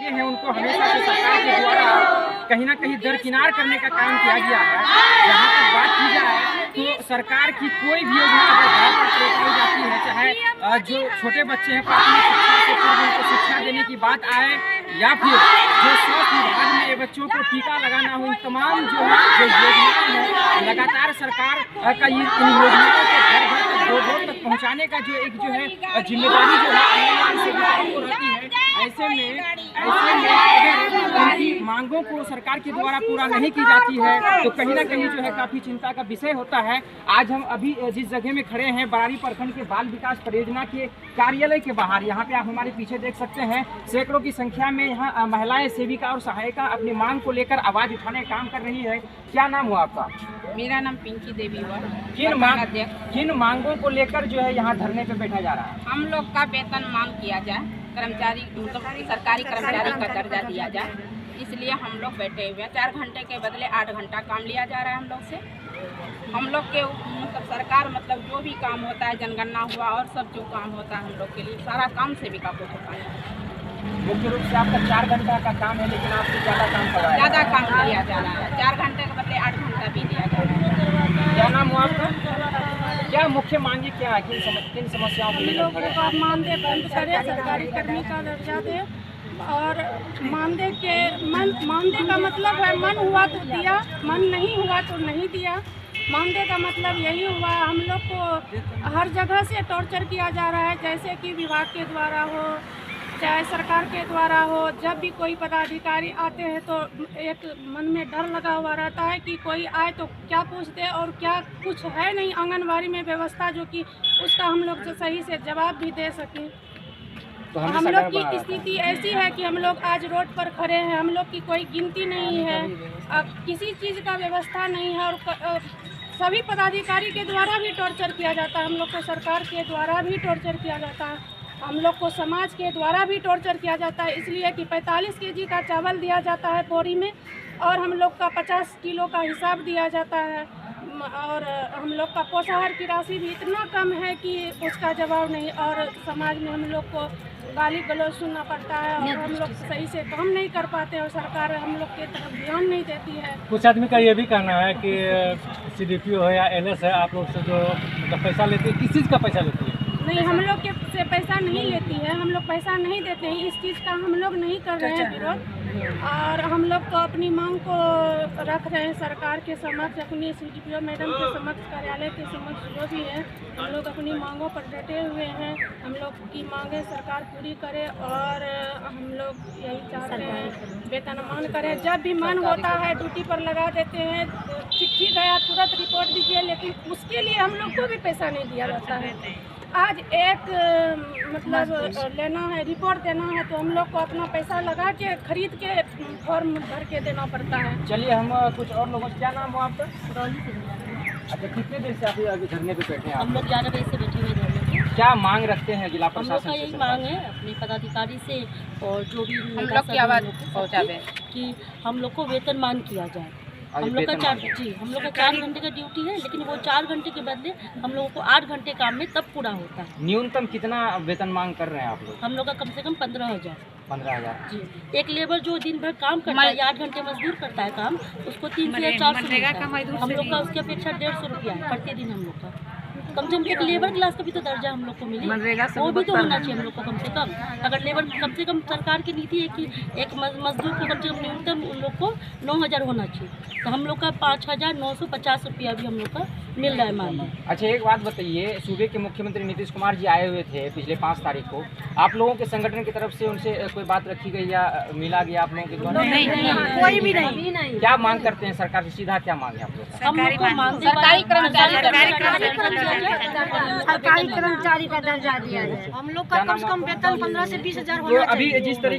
मांगे हैं उनको हमेशा से सरकार के द्वारा कहीं ना कहीं दरकिनार करने का काम किया गया है। जहाँ तक बात की जाए तो सरकार की कोई भी योजना अगर घर पर पहुँचाई जाती है, चाहे जो छोटे बच्चे हैं प्राथमिक शिक्षा से पूर्व उनको शिक्षा देने की बात आए या फिर जो स्वास्थ्य विभाग में बच्चों को टीका लगाना हो, इन तमाम जो योजनाएं हैं लगातार सरकार का इन योजनाओं को घर घर तक घर तक पहुँचाने का जो है जिम्मेदारी जो है आंगनबाड़ी सेविकाओं को रहती है। ऐसे में अगर उनकी मांगों को सरकार के द्वारा पूरा नहीं की जाती है तो कहीं ना कहीं जो है काफ़ी चिंता का विषय होता है। आज हम अभी जिस जगह में खड़े हैं बरारी प्रखंड के बाल विकास परियोजना के कार्यालय के बाहर, यहाँ पे आप हमारे पीछे देख सकते हैं सैकड़ों की संख्या में यहाँ महिलाएं सेविका और सहायिका अपनी मांग को लेकर आवाज उठाने का काम कर रही है। क्या नाम हुआ आपका? मेरा नाम पिंकी देवी हुआ। किन मांगों को लेकर जो है यहाँ धरने पे बैठा जा रहा है? हम लोग का वेतन मांग किया जाए, कर्मचारी मतलब सरकारी कर्मचारी का दर्जा दिया जाए, इसलिए हम लोग बैठे हुए हैं। 4 घंटे के बदले 8 घंटा काम लिया जा रहा है हम लोग से। हम लोग के मतलब सरकार मतलब जो भी काम होता है, जनगणना हुआ और सब जो काम होता है हम लोग के लिए सारा काम सेविका को होता है। मुख्य रूप से आपका 4 घंटा का काम है, लेकिन आपसे ज़्यादा काम करवाया ज़्यादा काम लिया जा रहा है। 4 घंटे के बदले 8 घंटा भी लिया जा रहा है। क्या नाम हुआ आपका? क्या मुख्य मांगे क्या है? किन समस्याओं को लेकर खड़े हैं? मानदेय बंद करे, सरकारी कर्मी का दर्जा दे और मानदेय का मतलब है मन हुआ तो दिया, मन नहीं हुआ तो नहीं दिया। मानदेय का मतलब यही हुआ हम लोग को हर जगह से टॉर्चर किया जा रहा है, जैसे कि विभाग के द्वारा हो चाहे सरकार के द्वारा हो। जब भी कोई पदाधिकारी आते हैं तो एक मन में डर लगा हुआ रहता है कि कोई आए तो क्या पूछ दे और क्या कुछ है नहीं आंगनबाड़ी में व्यवस्था जो कि उसका हम लोग सही से जवाब भी दे सकें। तो हम लोग की स्थिति ऐसी है कि हम लोग आज रोड पर खड़े हैं, हम लोग की कोई गिनती नहीं है, अब किसी चीज़ का व्यवस्था नहीं है और सभी पदाधिकारी के द्वारा भी टॉर्चर किया जाता है। हम लोग को सरकार के द्वारा भी टॉर्चर किया जाता है, हम लोग को समाज के द्वारा भी टॉर्चर किया जाता है, इसलिए कि 45 केजी का चावल दिया जाता है बोरी में और हम लोग का 50 किलो का हिसाब दिया जाता है और हम लोग का पोषाहार की राशि भी इतना कम है कि उसका जवाब नहीं और समाज में हम लोग को गाली गलौज सुनना पड़ता है और हम लोग सही से काम नहीं कर पाते और सरकार हम लोग के तरफ ध्यान नहीं देती है। कुछ आदमी का ये भी कहना है कि CDPO है या NS है आप लोग से जो मतलब पैसा लेती है, किस चीज़ का पैसा लेती है? नहीं, हम लोग के से पैसा नहीं लेती है, हम लोग पैसा नहीं देते हैं, इस चीज़ का हम लोग नहीं कर रहे हैं विरोध और हम लोग तो अपनी मांग को रख रहे हैं सरकार के समक्ष, अपनी CDPO मैडम के समक्ष, कार्यालय के समक्ष जो भी है हम लोग अपनी मांगों पर डटे हुए हैं। हम लोग की मांगें सरकार पूरी करे और हम लोग यही चाहते हैं वेतनमान करे। जब भी मन होता है ड्यूटी पर लगा देते हैं, चिट्ठी गया तुरंत रिपोर्ट दीजिए, लेकिन उसके लिए हम लोग को भी पैसा नहीं दिया जाता है। आज एक मतलब लेना है, रिपोर्ट देना है तो हम लोग को अपना पैसा लगा के खरीद के फॉर्म भर के देना पड़ता है। चलिए हम कुछ और लोगों से, क्या नाम हो आपका? अच्छा, कितने देर से आप अभी धरने पे बैठे हैं? हम लोग 11 बजे से बैठे हुए धरने पे। क्या मांग रखते हैं जिला हम लोग प्रशासन का से? यही मांग है अपने पदाधिकारी से और जो भी हम लोग की आवाज़ पहुँचावे कि हम लोग को वेतनमान किया जाए। हम लोग का 4 घंटे का ड्यूटी है, लेकिन वो 4 घंटे के बदले हम लोगों को 8 घंटे काम में तब पूरा होता है। न्यूनतम कितना वेतन मांग कर रहे हैं आप लोग? हम लोग का कम से कम 15,000। 15,000 जी। एक लेबर जो दिन भर काम करता है या 8 घंटे मजदूर करता है काम, उसको 300 या 400 मिलता है। हम लोग का उसकी अपेक्षा 150 रुपया है प्रतिदिन। हम लोग का कम से कम एक लेबर क्लास का भी तो दर्जा हम लोग को मिले, वो भी तो होना चाहिए हम लोग को कम से कम। अगर लेबर कम से कम सरकार की नीति है कि एक मजदूर को कम से कम न्यूनतम उन लोग को 9,000 होना चाहिए, तो हम लोग का 5,950 रुपया भी हम लोग का मिल रहा है मानदेय। अच्छा, एक बात बताइए, सूबे के मुख्यमंत्री नीतीश कुमार जी आए हुए थे पिछले 5 तारीख को, आप लोगों के संगठन की तरफ से उनसे कोई बात रखी गई या मिला गया आप लोगों के द्वारा? नहीं, कोई भी नहीं। क्या मांग करते हैं सरकार से? सीधा क्या मांग है आप लोग? हम लोग को मानदेय सरकारी कर्मचारी सरकारी कर्मचारी का दर्जा दिया जाए। हम लोग का कम से कम वेतन 15 से 20 हज़ार होना चाहिए। अभी जिस तरीके